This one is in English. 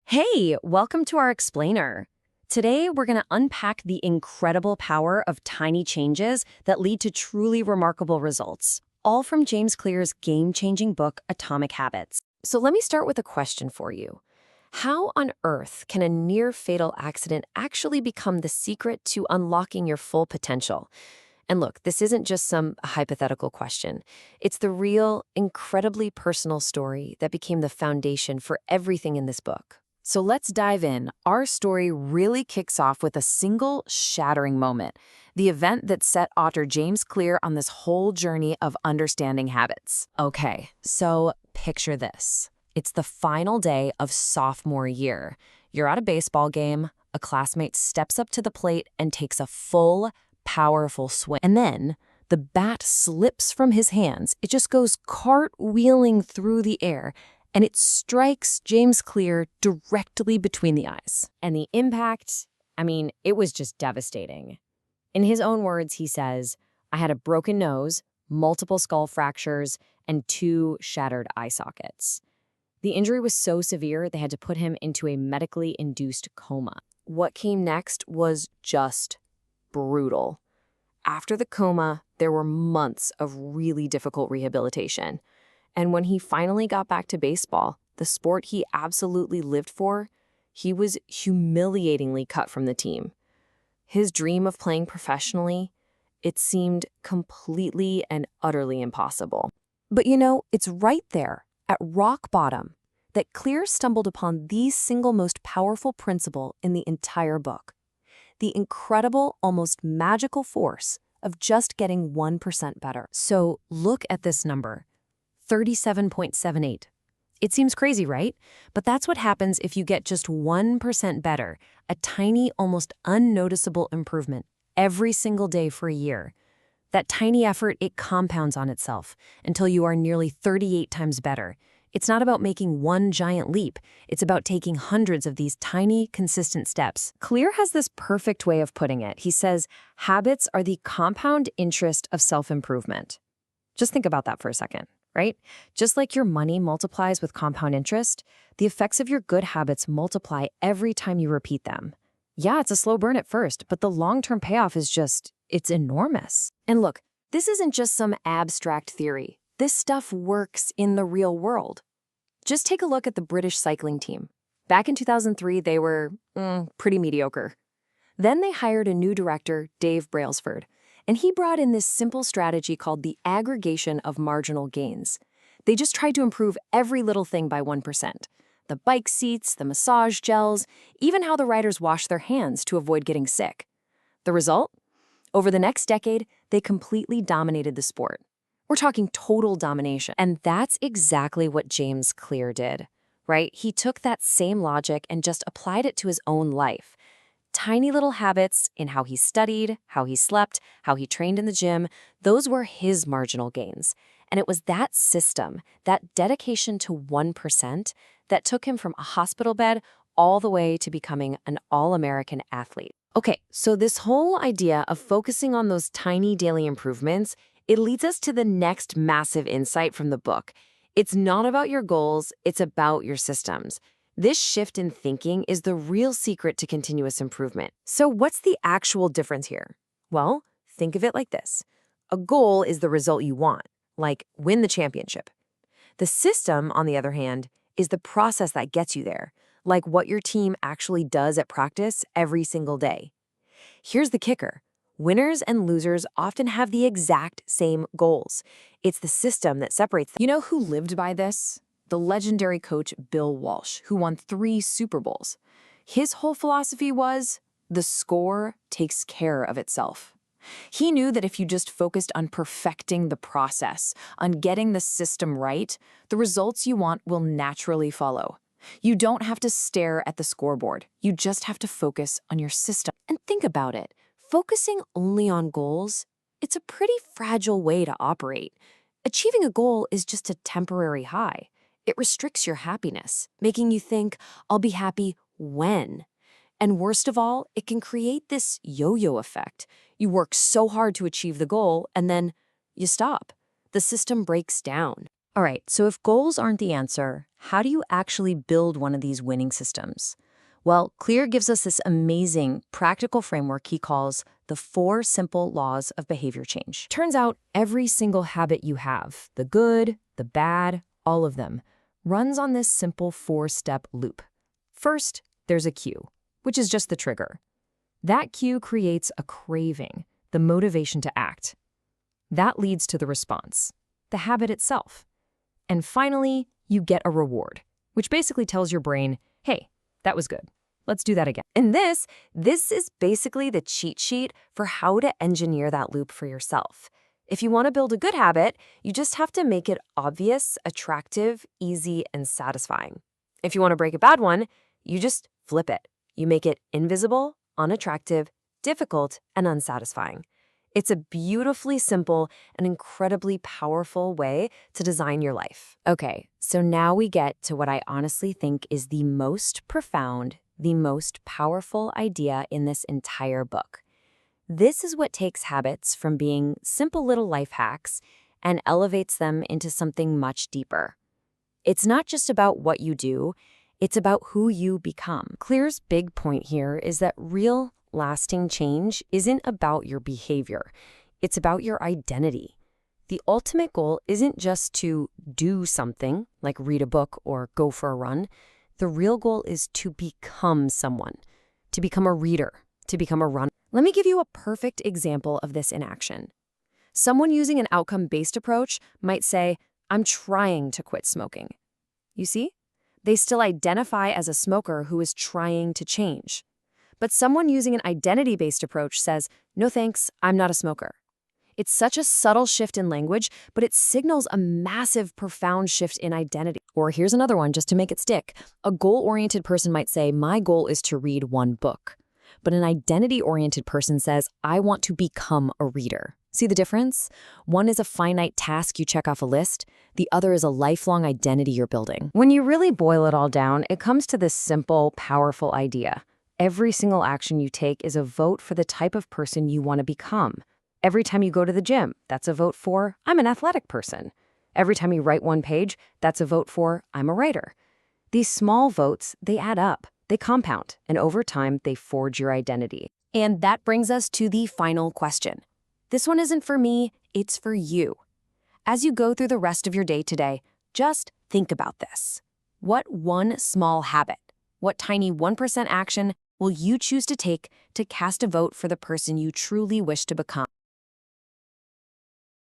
Hey, welcome to our explainer. Today, we're going to unpack the incredible power of tiny changes that lead to truly remarkable results, all from James Clear's game-changing book, Atomic Habits. So let me start with a question for you. How on earth can a near-fatal accident actually become the secret to unlocking your full potential? And look, this isn't just some hypothetical question. It's the real, incredibly personal story that became the foundation for everything in this book. So let's dive in. Our story really kicks off with a single shattering moment, the event that set author James Clear on this whole journey of understanding habits. Okay, so picture this. It's the final day of sophomore year. You're at a baseball game, a classmate steps up to the plate and takes a full, powerful swing. And then the bat slips from his hands. It just goes cartwheeling through the air, and it strikes James Clear directly between the eyes. And the impact, it was just devastating. In his own words, he says, "I had a broken nose, multiple skull fractures, and 2 shattered eye sockets." The injury was so severe, they had to put him into a medically induced coma. What came next was just brutal. After the coma, there were months of really difficult rehabilitation. And when he finally got back to baseball, the sport he absolutely lived for, he was humiliatingly cut from the team. His dream of playing professionally, it seemed completely and utterly impossible. But it's right there, at rock bottom, that Clear stumbled upon the single most powerful principle in the entire book. The incredible, almost magical force of just getting 1% better. So look at this number. 37.78. It seems crazy, right? But that's what happens if you get just 1% better, a tiny, almost unnoticeable improvement every single day for a year. That tiny effort, it compounds on itself until you are nearly 38 times better. It's not about making one giant leap. It's about taking hundreds of these tiny, consistent steps. Clear has this perfect way of putting it. He says, habits are the compound interest of self-improvement. Just think about that for a second. Right? Just like your money multiplies with compound interest, the effects of your good habits multiply every time you repeat them. Yeah, it's a slow burn at first, but the long-term payoff is it's enormous. And look, this isn't just some abstract theory. This stuff works in the real world. Just take a look at the British cycling team. Back in 2003, they were pretty mediocre. Then they hired a new director, Dave Brailsford, and he brought in this simple strategy called the aggregation of marginal gains. They just tried to improve every little thing by 1%. The bike seats, the massage gels, even how the riders wash their hands to avoid getting sick. The result? Over the next decade, they completely dominated the sport. We're talking total domination. And that's exactly what James Clear did, right? He took that same logic and just applied it to his own life. Tiny little habits in how he studied, how he slept, how he trained in the gym, those were his marginal gains. And it was that system, that dedication to 1%, that took him from a hospital bed all the way to becoming an all-American athlete. Okay, so this whole idea of focusing on those tiny daily improvements, it leads us to the next massive insight from the book. It's not about your goals, it's about your systems. This shift in thinking is the real secret to continuous improvement. So what's the actual difference here? Well, think of it like this. A goal is the result you want, like win the championship. The system, on the other hand, is the process that gets you there, like what your team actually does at practice every single day. Here's the kicker. Winners and losers often have the exact same goals. It's the system that separates them. You know who lived by this? The legendary coach Bill Walsh, who won 3 Super Bowls. His whole philosophy was, the score takes care of itself. He knew that if you just focused on perfecting the process, on getting the system right, the results you want will naturally follow. You don't have to stare at the scoreboard. You just have to focus on your system. And think about it. Focusing only on goals, it's a pretty fragile way to operate. Achieving a goal is just a temporary high. It restricts your happiness, making you think, I'll be happy when. And worst of all, it can create this yo-yo effect. You work so hard to achieve the goal, and then you stop. The system breaks down. All right, so if goals aren't the answer, how do you actually build one of these winning systems? Well, Clear gives us this amazing practical framework he calls the 4 simple laws of behavior change. Turns out every single habit you have, the good, the bad, all of them, runs on this simple 4-step loop. First, there's a cue, which is just the trigger. That cue creates a craving, the motivation to act. That leads to the response, the habit itself. And finally, you get a reward, which basically tells your brain, hey, that was good. Let's do that again. And this is basically the cheat sheet for how to engineer that loop for yourself. If you want to build a good habit, you just have to make it obvious, attractive, easy, and satisfying. If you want to break a bad one, you just flip it. You make it invisible, unattractive, difficult, and unsatisfying. It's a beautifully simple and incredibly powerful way to design your life. Okay, so now we get to what I honestly think is the most profound, the most powerful idea in this entire book. This is what takes habits from being simple little life hacks and elevates them into something much deeper. It's not just about what you do, it's about who you become. Clear's big point here is that real, lasting change isn't about your behavior. It's about your identity. The ultimate goal isn't just to do something, like read a book or go for a run. The real goal is to become someone, to become a reader, to become a runner. Let me give you a perfect example of this in action. Someone using an outcome-based approach might say, I'm trying to quit smoking. You see? They still identify as a smoker who is trying to change. But someone using an identity-based approach says, no thanks, I'm not a smoker. It's such a subtle shift in language, but it signals a massive, profound shift in identity. Or here's another one just to make it stick. A goal-oriented person might say, my goal is to read 1 book. But an identity-oriented person says, I want to become a reader. See the difference? One is a finite task you check off a list. The other is a lifelong identity you're building. When you really boil it all down, it comes to this simple, powerful idea. Every single action you take is a vote for the type of person you want to become. Every time you go to the gym, that's a vote for, I'm an athletic person. Every time you write 1 page, that's a vote for, I'm a writer. These small votes, they add up, they compound, and over time, they forge your identity. And that brings us to the final question. This one isn't for me, it's for you. As you go through the rest of your day today, just think about this. What one small habit, what tiny 1% action will you choose to take to cast a vote for the person you truly wish to become?